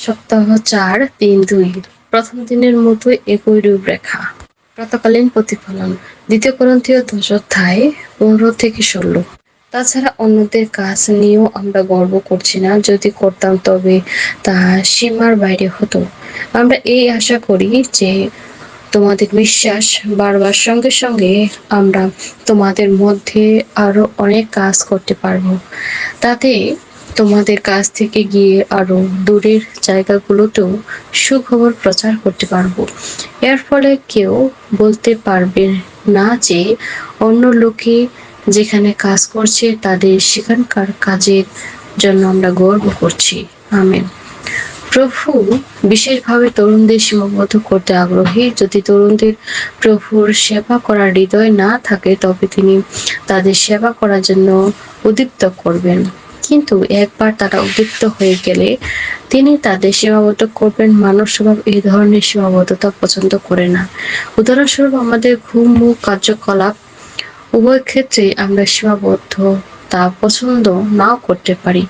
সপ্তাহ ৪, দিন ২। প্রথম দিনের মতোই একই রূপরেখা। প্রাতঃকালীন প্রতিফলন ২ করন্থীয় ১০ অধ্যায় ১৫-১৬। তাছাড়া অন্যদের কাজ নিয়েও আমরা গর্ব করছি না, যদি করতাম তবে তা সীমার বাইরে হতো। আমরা এই আশা করি যে তোমাদের বিশ্বাস বাড়বার সঙ্গে সঙ্গে আমরা তোমাদের মধ্যে আরো অনেক কাজ করতে পারব। তাতে তোমাদের কাছ থেকে গিয়ে আরো দূরের জায়গাগুলোতেও সুখবর প্রচার করতে পারব। এর ফলে কেউ বলতে পারবে না যে অন্য লোকে যেখানে কাজ করছে তাদের সেখানকার কাজের জন্য আমরা গর্ব করছি। আমেন। প্রভু বিশেষভাবে তরুণদের সীমাবদ্ধ করতে আগ্রহী। যদি তরুণদের প্রভুর সেবা করার হৃদয় না থাকে তবে তিনি তাদের সেবা করার জন্য উদ্দীপ্ত করবেন, কিন্তু একবার তারা উদ্দীপ্ত হয়ে গেলে তিনি তাদের সীমাবদ্ধ করবেন। মানব স্বভাব এই ধরনের সীমাবদ্ধতা পছন্দ করে না। উদাহরণস্বরূপ আমাদের ঘুম ও কার্যকলাপ উভয় ক্ষেত্রে আমরা সীমাবদ্ধ তা পছন্দ নাও করতে পারি।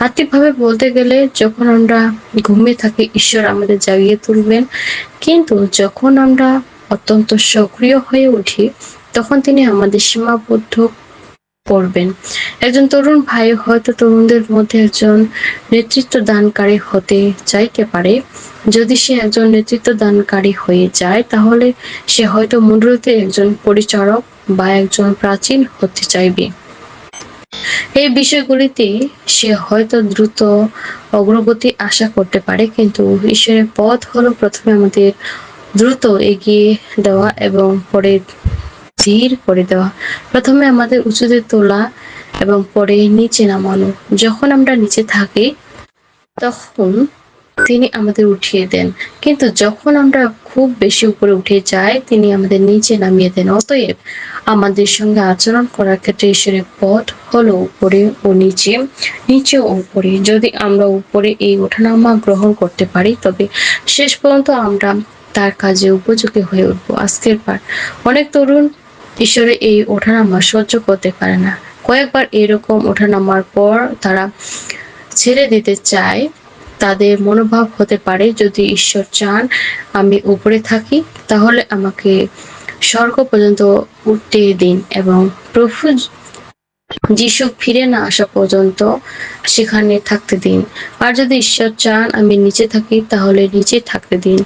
আত্মিকভাবে বলতে গেলে যখন আমরা ঘুমিয়ে থাকি ঈশ্বর আমাদের জাগিয়ে তুলবেন, কিন্তু যখন আমরা অত্যন্ত সক্রিয় হয়ে উঠি তখন তিনি আমাদের সীমাবদ্ধ করবেন। একজন তরুণ ভাই হয়তো তরুণদের মধ্যে একজন নেতৃত্ব দানকারী হতে চাইতে পারে। যদি সে একজন নেতৃত্ব দানকারী হয়ে যায় তাহলে সে হয়তো মণ্ডলীতে একজন পরিচারক বা একজন প্রাচীন হতে চাইবে। এই বিষয়গুলিতে সে হয়তো দ্রুত অগ্রগতি আশা করতে পারে, কিন্তু ঈশ্বরের পথ হলো প্রথমে আমাদের দ্রুত এগিয়ে দেওয়া এবং পরে ধীর করে দেওয়া। প্রথমে আমাদের উঁচুতে তোলা এবং পরে নিচে নামানো। যখন আমরা নিচে থাকি তখন তিনি আমাদের উঠিয়ে দেন, কিন্তু যখন আমরা খুব বেশি উপরে উঠে যাই তিনি আমাদের নিচে নামিয়ে দেন। অতএব আমাদের সঙ্গে আচরণ করার ক্ষেত্রে ঈশ্বরের পথ হলো উপরে ও নিচে, নিচে ও উপরে। যদি আমরা উপরে এই ওঠানামা গ্রহণ করতে পারি তবে শেষ পর্যন্ত আমরা তার কাজে উপযোগী হয়ে উঠবো। আজকের পাঠ। অনেক তরুণ ঈশ্বরের এই ওঠানামা সহ্য করতে পারে না। কয়েকবার এরকম ওঠানামার পর তারা ছেড়ে দিতে চায়। তাদের মনোভাব হতে পারে, যদি ঈশ্বর চান আমি উপরে থাকি তাহলে আমাকে স্বর্গ পর্যন্ত উঠতে দিন এবং প্রভু যিশু ফিরে না আসা পর্যন্ত সেখানে থাকতে দিন। আর যদি ঈশ্বর চান আমি নিচে থাকি তাহলে নিচে থাকতে দিন,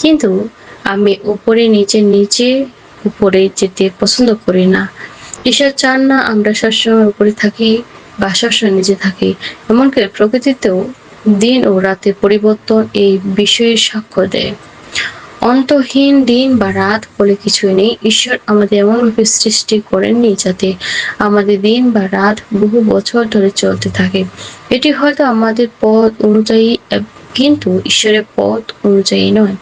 কিন্তু আমি উপরে নিচে নিচে উপরে যেতে পছন্দ করি না। ঈশ্বর চান না আমরা সবসময় উপরে থাকি বা সবসময় নিচে থাকি। এমনকি প্রকৃতিতেও দিন ও রাতের পরিবর্তন এই বিষয়ে সাক্ষ্য দেয়। অন্তহীন দিন বা রাত বলে কিছুই নেই। ঈশ্বর আমাদের এমনভাবে সৃষ্টি করেননি যাতে আমাদের দিন বা রাত বহু বছর ধরে চলতে থাকে। এটি হয়তো আমাদের পথ অনুযায়ী, কিন্তু ঈশ্বরের পথ অনুযায়ী নয়।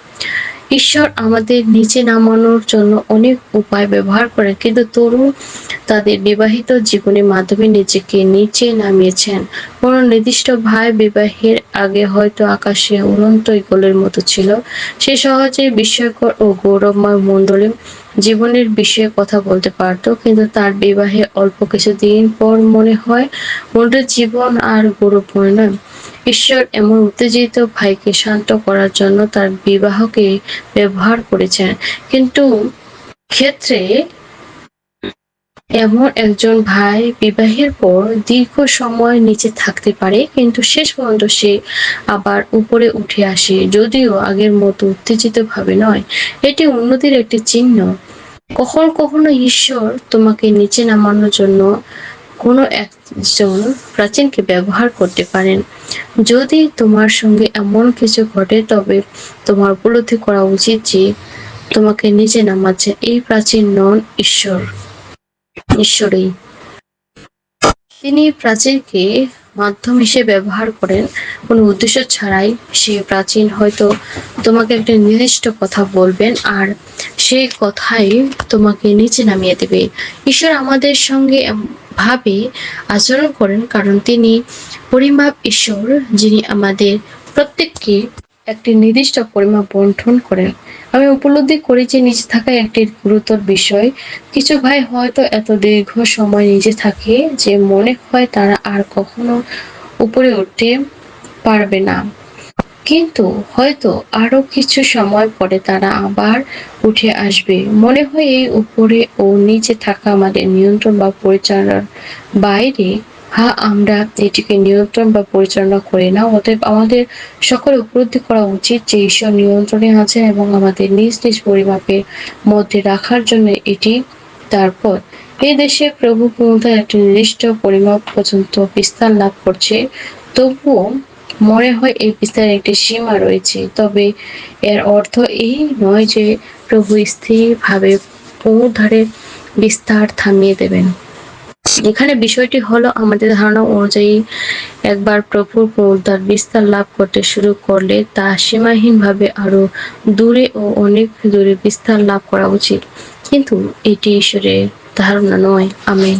ঈশ্বর আমাদের নিচে নামানোর জন্য অনেক উপায় ব্যবহার করেন, কিন্তু তরুণ তাদের বিবাহিত জীবনের মাধ্যমে নিজেকে নিচে নামিয়েছেন। কোনো নির্দিষ্ট ভাই বিবাহের আগে হয়তো আকাশে উড়ন্ত ঈগলের মতো ছিল। সে সহজেই বিস্ময়কর ও গৌরবময় মণ্ডলী জীবনের বিষয়ে কথা বলতে পারত, কিন্তু তার বিবাহে অল্প কিছুদিন পর মনে হয় মণ্ডলীর জীবন আর গৌরবময় নয়। ঈশ্বর এমন উত্তেজিত ভাইকে শান্ত করার জন্য তার বিবাহকে ব্যবহার করেছেন, কিন্তু ক্ষেত্রে এমন একজন ভাই বিবাহের পর দীর্ঘ সময় নিচে থাকতে পারে, কিন্তু শেষ পর্যন্ত সে আবার উপরে উঠে আসে, যদিও আগের মতো উত্তেজিত ভাবে নয়। এটি উন্নতির একটি চিহ্ন। কখনো কখনো ঈশ্বর তোমাকে নিচে নামানোর জন্য কোনো একজন প্রাচীনকে ব্যবহার করতে পারেন। যদি তোমার সঙ্গে এমন কিছু ঘটে তবে তোমার উপলব্ধি করা উচিত যে তোমাকে নিচে নামাচ্ছেন এই প্রাচীন নন, ঈশ্বরই। তিনি প্রাচীনকে মাধ্যম হিসেবে ব্যবহার করেন, কোনো উদ্দেশ্য ছাড়াই। সে প্রাচীন হয়তো তোমাকে একটা নির্দিষ্ট কথা বলবেন আর সেই কথাই তোমাকে নিচে নামিয়ে দেবে। ঈশ্বর আমাদের সঙ্গে ভাবে আচরণ করেন কারণ তিনি পরিমাপ ঈশ্বর, যিনি আমাদের প্রত্যেককে একটি নির্দিষ্ট পরিমাপ বন্টন করেন। আমি উপলব্ধি করি যে নিচে থাকা একটি গুরুতর বিষয়। কিছু ভাই হয়তো এত দীর্ঘ সময় নিচে থাকে যে মনে হয় তারা আর কখনো উপরে উঠতে পারবে না। কিন্তু হয়তো আরো কিছু সময় পরে তারা আবার উঠে আসবে। মনে হয় এই উপরে ও নিচে থাকা আমাদের নিয়ন্ত্রণ বা পরিচালনার বাইরে। হ্যাঁ, আমরা এটিকে নিয়ন্ত্রণ বা পরিচালনা করি না। অতএব আমাদের সকল উপলব্ধি করা উচিত যে ঈশ্বর নিয়ন্ত্রণে আছেন এবং আমাদের নিজ নিজ পরিমাপের মধ্যে রাখার জন্য এটি তারপর এই দেশে প্রভু ক্ষমতার একটি নির্দিষ্ট পরিমাপ পর্যন্ত বিস্তার লাভ করছে। তবুও মনে হয় এই বিস্তারের একটি সীমা রয়েছে। তবে এর অর্থ এই নয় যে প্রভু স্থিরভাবে পুনরুদ্ধারে বিস্তার থামিয়ে দেবেন। এখানে বিষয়টি হলো আমাদের ধারণা অনুযায়ী একবার প্রভুর পুনরুদ্ধার বিস্তার লাভ করতে শুরু করলে তা সীমাহীনভাবে আরো দূরে ও অনেক দূরে বিস্তার লাভ করা উচিত। কিন্তু এটি ঈশ্বরের ধারণা নয়। আমেন।